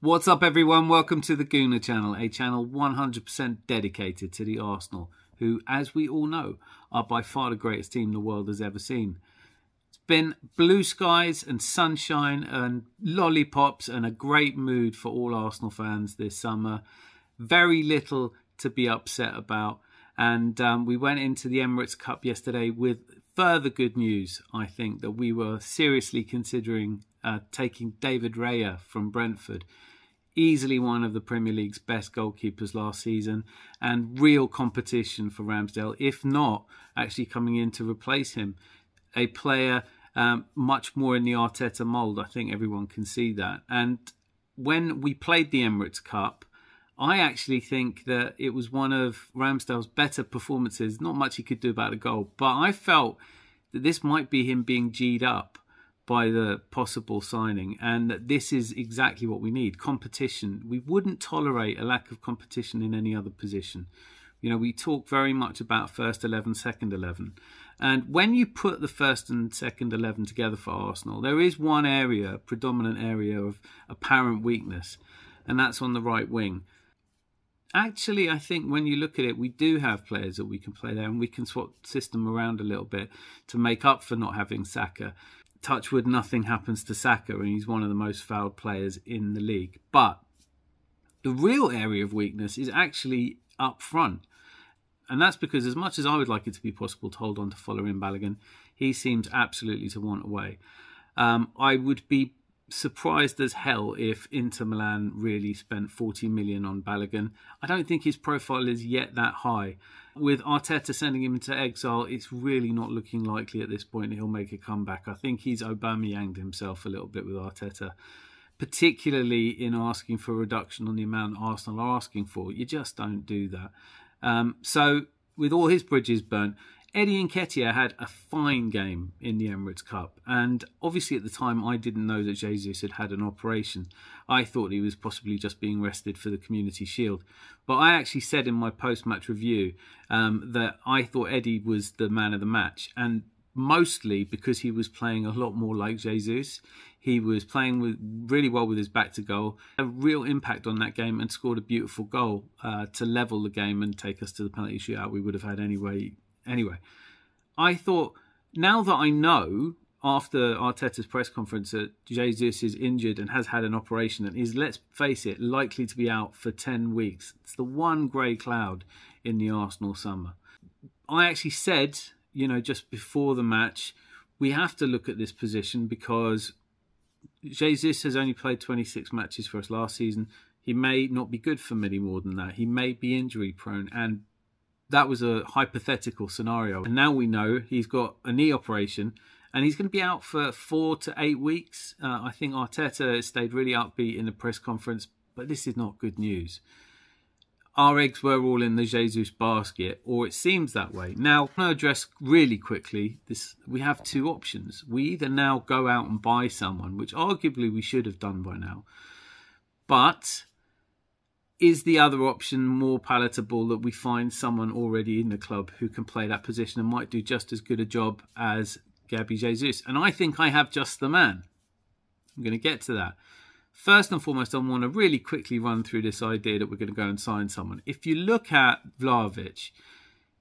What's up everyone, welcome to the Gooner channel, a channel 100% dedicated to the Arsenal, who, as we all know, are by far the greatest team the world has ever seen. It's been blue skies and sunshine and lollipops and a great mood for all Arsenal fans this summer. Very little to be upset about, and we went into the Emirates Cup yesterday with further good news. I think that we were seriously considering taking David Raya from Brentford. Easily one of the Premier League's best goalkeepers last season and real competition for Ramsdale, if not actually coming in to replace him. A player much more in the Arteta mould, I think everyone can see that. And when we played the Emirates Cup, I actually think that it was one of Ramsdale's better performances. Not much he could do about the goal, but I felt that this might be him being G'd up by the possible signing, and that this is exactly what we need. Competition. We wouldn't tolerate a lack of competition in any other position. You know, we talk very much about first 11, second 11. And when you put the first and second 11 together for Arsenal, there is one area, predominant area of apparent weakness, and that's on the right wing. Actually, I think when you look at it, we do have players that we can play there, and we can swap system around a little bit to make up for not having Saka. Touchwood, nothing happens to Saka, and he's one of the most fouled players in the league. But the real area of weakness is actually up front. And that's because as much as I would like it to be possible to hold on to Folarin Balogun, he seems absolutely to want away. I would be surprised as hell if Inter Milan really spent 40 million on Balogun. I don't think his profile is yet that high. With Arteta sending him into exile, it's really not looking likely at this point he'll make a comeback. I think he's Aubameyang'd himself a little bit with Arteta, particularly in asking for a reduction on the amount Arsenal are asking for. You just don't do that. So with all his bridges burnt, Eddie Nketiah had a fine game in the Emirates Cup, and obviously at the time I didn't know that Jesus had an operation. I thought he was possibly just being rested for the Community Shield, but I actually said in my post-match review that I thought Eddie was the man of the match, and mostly because he was playing a lot more like Jesus. He was playing really well with his back to goal, a real impact on that game, and scored a beautiful goal to level the game and take us to the penalty shootout we would have had anyway. Anyway, I thought, now that I know after Arteta's press conference that Jesus is injured and has had an operation and is, let's face it, likely to be out for 10 weeks. It's the one grey cloud in the Arsenal summer. I actually said, you know, just before the match, we have to look at this position because Jesus has only played 26 matches for us last season. He may not be good for many more than that. He may be injury prone, and that was a hypothetical scenario. And now we know he's got a knee operation and he's going to be out for 4 to 8 weeks. I think Arteta stayed really upbeat in the press conference, but this is not good news. Our eggs were all in the Jesus basket, or it seems that way. Now, I'm going to address really quickly this. We have two options. We either now go out and buy someone, which arguably we should have done by now, but is the other option more palatable, that we find someone already in the club who can play that position and might do just as good a job as Gabriel Jesus? And I think I have just the man. I'm going to get to that. First and foremost, I want to really quickly run through this idea that we're going to go and sign someone. If you look at Vlahovic,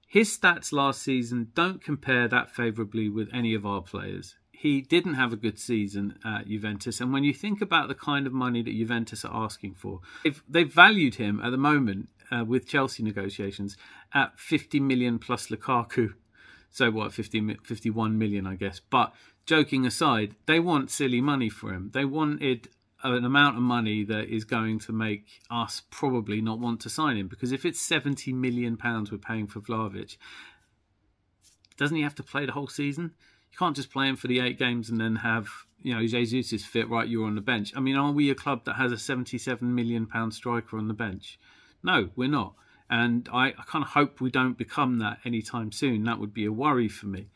his stats last season don't compare that favourably with any of our players. He didn't have a good season at Juventus. And when you think about the kind of money that Juventus are asking for, they've valued him at the moment with Chelsea negotiations at 50 million plus Lukaku. So what, 51 million, I guess. But joking aside, they want silly money for him. They wanted an amount of money that is going to make us probably not want to sign him. Because if it's £70 million we're paying for Vlahovic, doesn't he have to play the whole season? You can't just play him for the 8 games and then have, you know, Jesus is fit, right, you're on the bench. I mean, are we a club that has a £77 million striker on the bench? No, we're not. And I kind of hope we don't become that anytime soon. That would be a worry for me.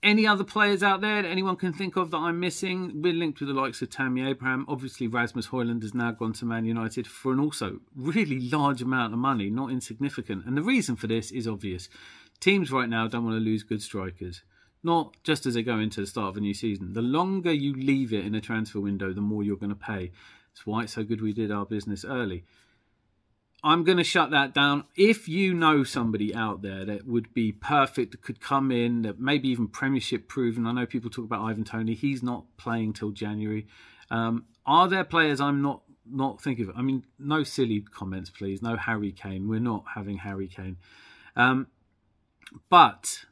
Any other players out there that anyone can think of that I'm missing? We're linked with the likes of Tammy Abraham. Obviously, Rasmus Højlund has now gone to Man United for an also really large amount of money, not insignificant. And the reason for this is obvious. Teams right now don't want to lose good strikers. Not just as they go into the start of a new season. The longer you leave it in a transfer window, the more you're going to pay. That's why it's so good we did our business early. I'm going to shut that down. If you know somebody out there that would be perfect, that could come in, that maybe even Premiership proven. I know people talk about Ivan Toney. He's not playing till January. Are there players I'm not thinking of? I mean, no silly comments, please. No Harry Kane. We're not having Harry Kane. But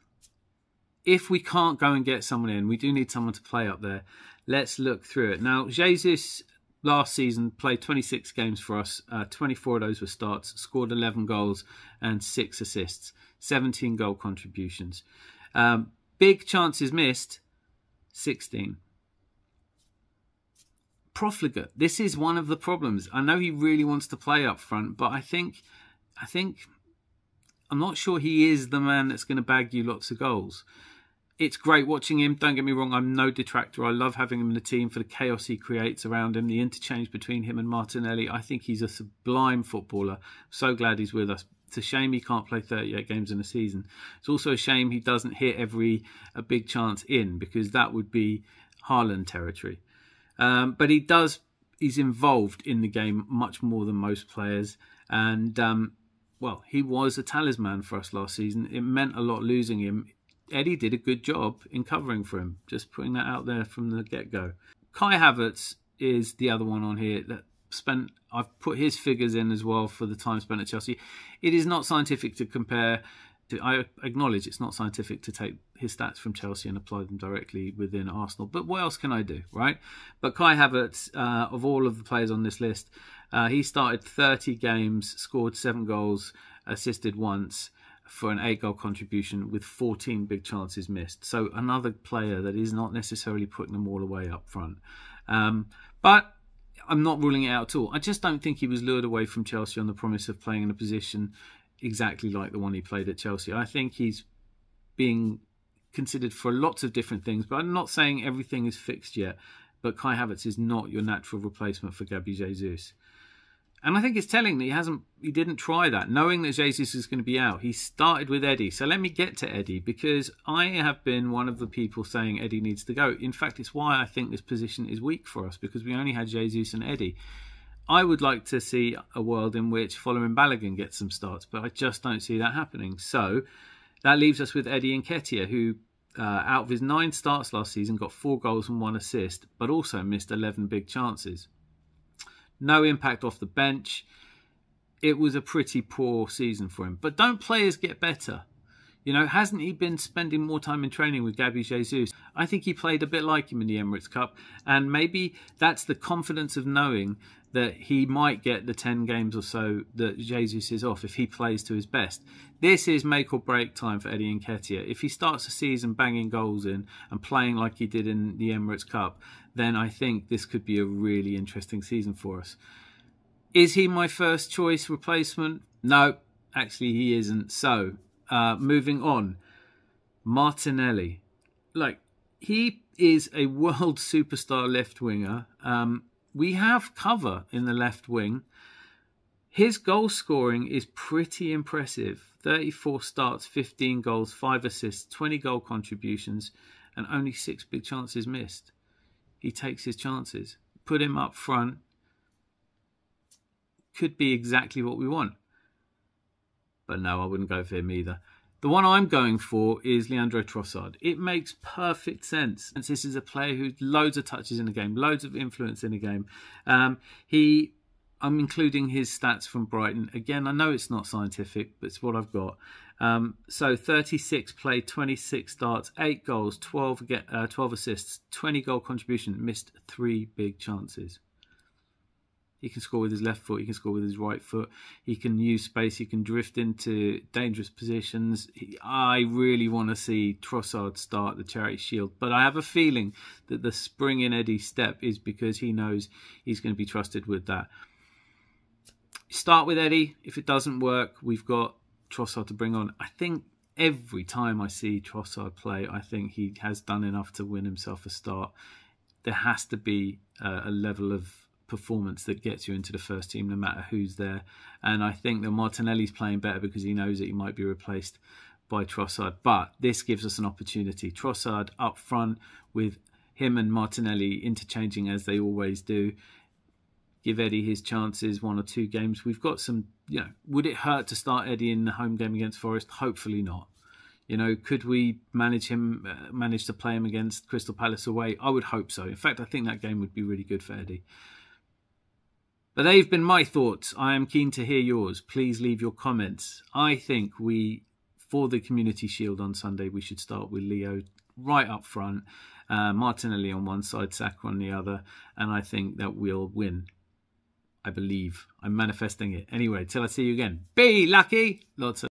if we can't go and get someone in, we do need someone to play up there. Let's look through it. Now, Jesus last season played 26 games for us. 24 of those were starts, scored 11 goals and 6 assists, 17 goal contributions. Big chances missed, 16. Profligate. This is one of the problems. I know he really wants to play up front, but I think I'm not sure he is the man that's going to bag you lots of goals. It's great watching him. Don't get me wrong, I'm no detractor. I love having him in the team for the chaos he creates around him, the interchange between him and Martinelli. I think he's a sublime footballer. So glad he's with us. It's a shame he can't play 38 games in a season. It's also a shame he doesn't hit a big chance in, because that would be Haaland territory. But he's involved in the game much more than most players. And, well, he was a talisman for us last season. It meant a lot losing him. Eddie did a good job in covering for him. Just putting that out there from the get-go. Kai Havertz is the other one on here that I've put his figures in as well for the time spent at Chelsea. It is not scientific to compare. I acknowledge it's not scientific to take his stats from Chelsea and apply them directly within Arsenal. But what else can I do, right? But Kai Havertz, of all of the players on this list, he started 30 games, scored 7 goals, assisted once, for an 8-goal contribution with 14 big chances missed. So another player that is not necessarily putting them all away up front. But I'm not ruling it out at all. I just don't think he was lured away from Chelsea on the promise of playing in a position exactly like the one he played at Chelsea. I think he's being considered for lots of different things, but I'm not saying everything is fixed yet. But Kai Havertz is not your natural replacement for Gabriel Jesus. And I think it's telling that he didn't try that, knowing that Jesus is going to be out. He started with Eddie. So let me get to Eddie, because I have been one of the people saying Eddie needs to go. In fact, it's why I think this position is weak for us, because we only had Jesus and Eddie. I would like to see a world in which following Balogun gets some starts, but I just don't see that happening. So that leaves us with Eddie Nketiah, who out of his 9 starts last season got 4 goals and 1 assist, but also missed 11 big chances. No impact off the bench. It was a pretty poor season for him. But don't players get better? You know, hasn't he been spending more time in training with Gabriel Jesus? I think he played a bit like him in the Emirates Cup. And maybe that's the confidence of knowing that he might get the 10 games or so that Jesus is off if he plays to his best. This is make or break time for Eddie Nketiah. If he starts the season banging goals in and playing like he did in the Emirates Cup, then I think this could be a really interesting season for us. Is he my first choice replacement? No, actually he isn't. So, moving on. Martinelli. He is a world superstar left winger. We have cover in the left wing. His goal scoring is pretty impressive. 34 starts, 15 goals, 5 assists, 20 goal contributions, and only 6 big chances missed. He takes his chances. Put him up front. Could be exactly what we want. But no, I wouldn't go for him either. The one I'm going for is Leandro Trossard. It makes perfect sense. And this is a player who loads of touches in the game, loads of influence in the game. I'm including his stats from Brighton. Again, I know it's not scientific, but it's what I've got. So 36 played, 26 starts, 8 goals, 12 assists, 20 goal contribution, missed 3 big chances. He can score with his left foot. He can score with his right foot. He can use space. He can drift into dangerous positions. I really want to see Trossard start the Charity Shield. But I have a feeling that the spring in Eddie's step is because he knows he's going to be trusted with that. Start with Eddie. If it doesn't work, we've got Trossard to bring on. I think every time I see Trossard play, I think he has done enough to win himself a start. There has to be a level of performance that gets you into the first team no matter who's there, and I think that Martinelli's playing better because he knows that he might be replaced by Trossard, but this gives us an opportunity. Trossard up front with him and Martinelli interchanging as they always do. give Eddie his chances, 1 or 2 games. We've got some, would it hurt to start Eddie in the home game against Forest? Hopefully not. Could we manage to play him against Crystal Palace away? I would hope so. In fact, I think that game would be really good for Eddie. But they've been my thoughts. I am keen to hear yours. Please leave your comments. I think for the Community Shield on Sunday, we should start with Leo right up front. Martinelli on one side, Saka on the other. And I think that we'll win. I believe. I'm manifesting it. Anyway, till I see you again. Be lucky. Lots of